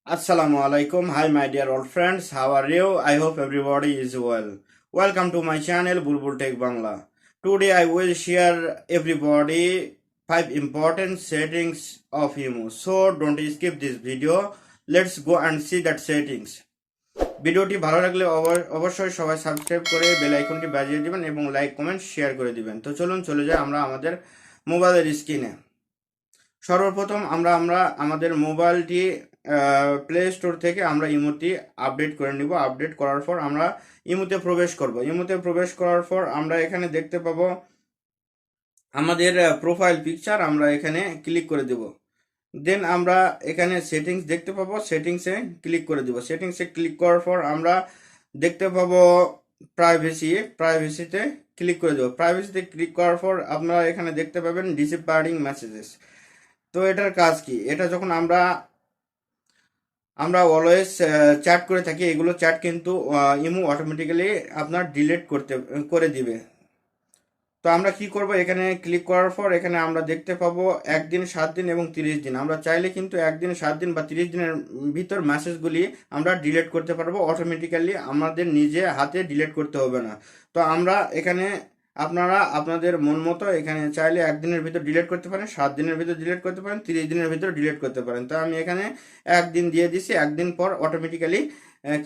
Assalamu alaikum. Hi, my dear old friends. How are you? I hope everybody is well. Welcome to my channel, Bulbul Tech Bangla. Today, I will share everybody 5 important settings of IMO. So, don't skip this video. Let's go and see that settings. ভিডিওটি ভালো লাগলে অবশ্যই সবাই subscribe করে bell আইকনটি বাজিয়ে দিবেন এবং লাইক কমেন্ট শেয়ার করে দিবেন। তো চলুন চলে যাই আমরা আমাদের মোবাইলের স্ক্রিনে। সর্বপ্রথম আমরা আমাদের মোবাইলটি প্লে স্টোর থেকে আমরা ইমোটি আপডেট করে নিব। আপডেট করার পর আমরা ইমোতে প্রবেশ করব। ইমোতে প্রবেশ করার পর আমরা এখানে দেখতে পাবো আমাদের প্রোফাইল পিকচার, আমরা এখানে ক্লিক করে দেব। দেন আমরা এখানে সেটিংস দেখতে পাবো, সেটিংসে ক্লিক করে দেব। সেটিংসে ক্লিক করার পর আমরা দেখতে পাবো প্রাইভেসিতে ক্লিক করে দেবো। প্রাইভেসিতে ক্লিক করার পর আপনারা এখানে দেখতে পাবেন ডিসঅ্যাপিয়ারিং মেসেজেস। তো এটার কাজ কি? এটা যখন আমরা অলওয়েজ চ্যাট করে থাকি, এগুলো চ্যাট কিন্তু ইমো অটোমেটিক্যালি আপনার ডিলিট করে দিবে। তো আমরা কি করব, এখানে ক্লিক করার পর এখানে আমরা দেখতে পাবো 1 দিন, 7 দিন এবং 30 দিন। আমরা চাইলে কিন্তু 1 দিন, 7 দিন বা 30 দিনের ভিতর মেসেজগুলি আমরা ডিলিট করতে পারবো অটোমেটিক্যালি, আমাদের নিজে হাতে ডিলিট করতে হবে না। তো আমরা এখানে আপনারা আপনাদের মন মতো এখানে চাইলে 1 দিনের ভিতর ডিলিট করতে পারেন, 7 দিনের ভিতর ডিলিট করতে পারেন, 30 দিনের ভিতর ডিলিট করতে পারেন। তো আমি এখানে 1 দিন দিয়ে দিছি, 1 দিন পর অটোমেটিক্যালি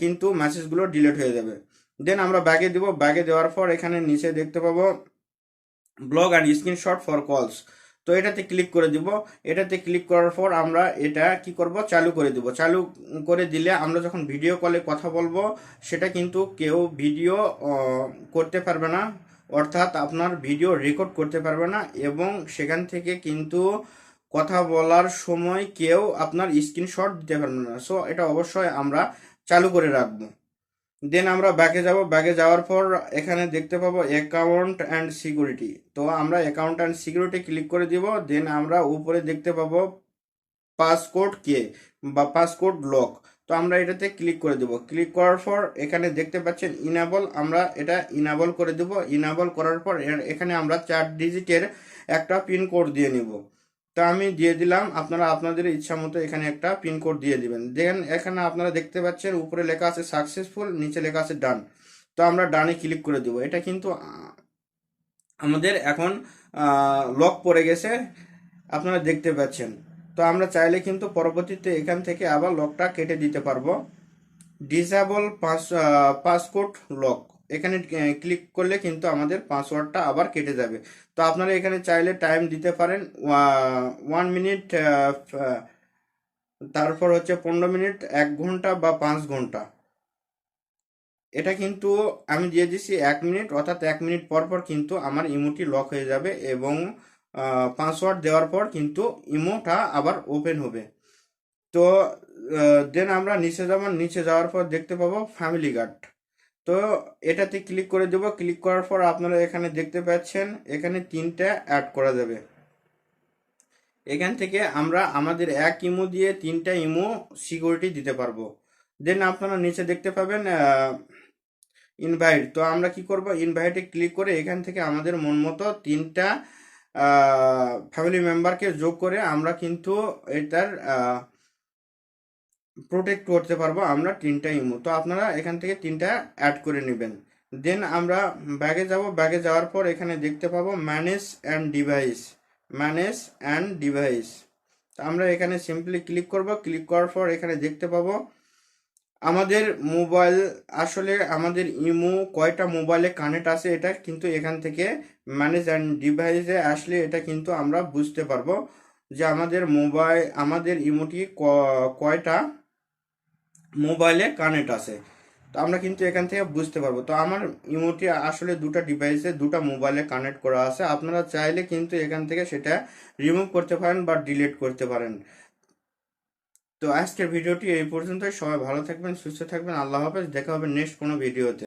কিন্তু মেসেজগুলো ডিলিট হয়ে যাবে। দেন আমরা ব্যাগে দিব। ব্যাগে দেওয়ার পর এখানে নিচে দেখতে পাবো ব্লগ অ্যান্ড স্ক্রিনশট ফর কলস। তো এটাতে ক্লিক করে দিব। এটাতে ক্লিক করার পর আমরা এটা কি করব, চালু করে দিব। চালু করে দিলে আমরা যখন ভিডিও কলে কথা বলবো সেটা কিন্তু কেউ ভিডিও করতে পারবে না, অর্থাৎ আপনার ভিডিও রেকর্ড করতে পারবে না এবং সেখান থেকে কিন্তু কথা বলার সময় কেউ আপনার স্ক্রিনশট দিতে পারবে না। সো এটা অবশ্যই আমরা চালু করে রাখবো। দেন আমরা ব্যাকে যাব। ব্যাকে যাওয়ার পর এখানে দেখতে পাবো অ্যাকাউন্ট অ্যান্ড সিকিউরিটি। তো আমরা অ্যাকাউন্ট অ্যান্ড সিকিউরিটি ক্লিক করে দিব। দেন আমরা উপরে দেখতে পাবো পাসকোড কে বা পাসকোড লক। তো আমরা এটাতে ক্লিক করে দেব। ক্লিক করার পর এখানে দেখতে পাচ্ছেন ইনাবল, আমরা এটা ইনাবল করে দেব। ইনাবল করার পর এখানে আমরা 4 ডিজিটের একটা পিনকোড দিয়ে নিব। তো আমি দিয়ে দিলাম, আপনারা আপনাদের ইচ্ছা মতো এখানে একটা পিনকোড দিয়ে দিবেন। দেন এখানে আপনারা দেখতে পাচ্ছেন উপরে লেখা আছে সাকসেসফুল, নিচে লেখা আছে ডান। তো আমরা ডানে ক্লিক করে দেব। এটা কিন্তু আমাদের এখন লক পড়ে গেছে, আপনারা দেখতে পাচ্ছেন। তো আমরা চাইলে কিন্তু পরবর্তীতে এখান থেকে আবার লকটা কেটে দিতে পারবো। ডিসেবল পাসকোড লক, এখানে ক্লিক করলে কিন্তু আমাদের পাসওয়ার্ডটা আবার কেটে যাবে। তো আপনারা এখানে চাইলে টাইম দিতে পারেন 1 মিনিট, তারপর হচ্ছে 15 মিনিট, 1 ঘন্টা বা 5 ঘন্টা। এটা কিন্তু আমি দিয়ে দিচ্ছি 1 মিনিট, অর্থাৎ 1 মিনিট পর পর কিন্তু আমার ইমোটি লক হয়ে যাবে এবং পাসওয়ার্ড দেওয়ার পর কিন্তু ইমোটা আবার ওপেন হবে। তো দেন আমরা নিচে যাব। নিচে যাওয়ার পর দেখতে পাবো ফ্যামিলি গার্ড। তো এটাতে ক্লিক করে দেব। ক্লিক করার পর আপনারা এখানে দেখতে পাচ্ছেন এখানে 3টা অ্যাড করা যাবে। এখান থেকে আমরা আমাদের এক ইমো দিয়ে 3টা ইমো সিকিউরিটি দিতে পারবো। দেন আপনারা নিচে দেখতে পাবেন ইনভাইট। তো আমরা কি করব, ইনভাইটে ক্লিক করে এখান থেকে আমাদের মন মতো 3টা ফ্যামিলি মেম্বারকে যোগ করে আমরা কিন্তু এটার প্রোটেক্ট করতে পারবো আমরা 3টা ইমো। তো আপনারা এখান থেকে 3টা অ্যাড করে নেবেন। দেন আমরা ব্যাগে যাব। ব্যাগে যাওয়ার পর এখানে দেখতে পাবো manage and device. Manage and device, তো আমরা এখানে সিম্পলি ক্লিক করব। ক্লিক করার পর এখানে দেখতে পাবো আমাদের মোবাইল, আসলে আমাদের ইমো কয়টা মোবাইলে কানেক্ট আছে এটা কিন্তু এখান থেকে ম্যানেজ অ্যান্ড ডিভাইসে আসলে এটা কিন্তু আমরা বুঝতে পারবো যে আমাদের ইমোটি কয়টা মোবাইলে কানেক্ট আছে। তো আমরা কিন্তু এখান থেকে বুঝতে পারবো। তো আমার ইমোটি আসলে 2টা ডিভাইসে 2টা মোবাইলে কানেক্ট করা আছে। আপনারা চাইলে কিন্তু এখান থেকে সেটা রিমুভ করতে পারেন বা ডিলিট করতে পারেন। তো আজকের ভিডিওটি এই পর্যন্তই। সবাই ভালো থাকবেন, সুস্থ থাকবেন। আল্লাহ হাফেজ। দেখা হবে নেক্সট কোনো ভিডিওতে।